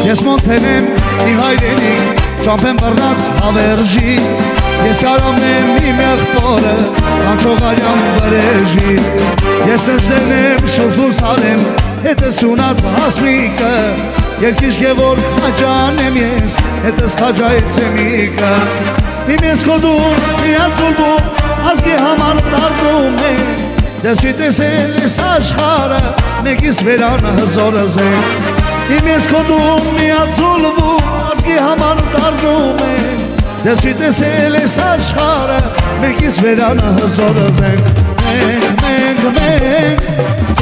Ես մոնթեն եմ իմ հայրենիք, ճամփեն բռնած հավերժի, ես կարամ եմ իմ եղբորը, կանչողարյան վրեժի, ես նժդեն եմ սուրդուս արեմ, հետս ունած հասմիկը, երկիշ գևոր խաջան եմ ես, հետս խաջայց էմիկը, իմ ես կոդում, միացուլվում, ազգի համար տարնում է, դեր չի տեսել ես աշխարը, մեկիս վերանը հզորս է, իմ ես կոդում, միացուլվում, ազգի համար տարնում է, դեր չի տեսել ես աշխարը, մեկիս վերանը հզորս է, մենք,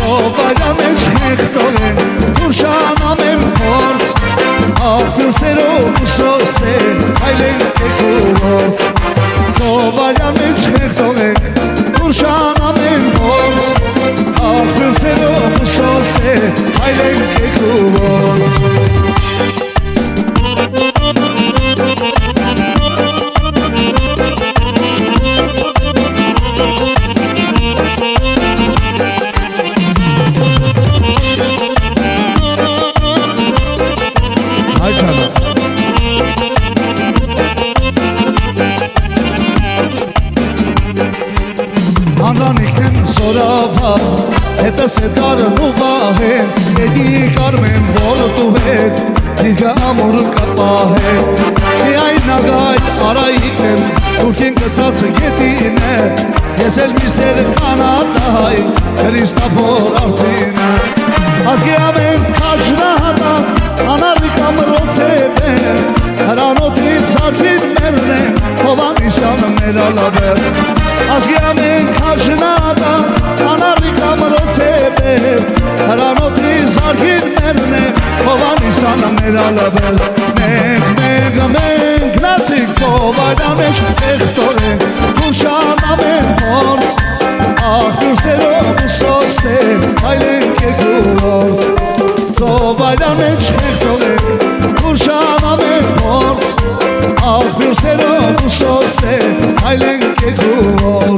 ծովայրամ էջ հեղտոլ են, ուրշանամ եմ փորձ, աղբյուսերով ուսոս է, այլեն եք ու որձ, ծովայրամ էջ հեղտոլ են, ուրշանամ եմ փորձ, աղբյուսերով ուսոս է, այլեն եք ու որձ, Անրանիքն սորավա, հետս է դարն ու վահեն, էդի կարմեն որտու հետ, դիգա ամուր կապահեն, միայն նագայ արայիք եմ, թուրքին կծած գետին է, ես էլ միսեր կանատահայ, Քրիստափոր արդին է, ազգի ամեն կաջնահատան, անարդիկ ամրոցև է, հրանոտից արդին մերն է, Հովանիսյանը մեր ալավեր, ազգի ամեն կաջնահատան, անարդիկ ամրոցև է, հրանոտից արդին մերն է, Հովանիսյանը մեր ալավեր, մենք լացիկ ծովայրամ էջ եղտոր է, ուրշանամ եմ փորձ, աղբյուսերով ուսոս է, այլենք եք ու որձ, ծովայրամ էջ եղտոր է, ուրշանամ եմ փորձ, աղբյուսերով ուսոս է, այլենք եք ու որձ,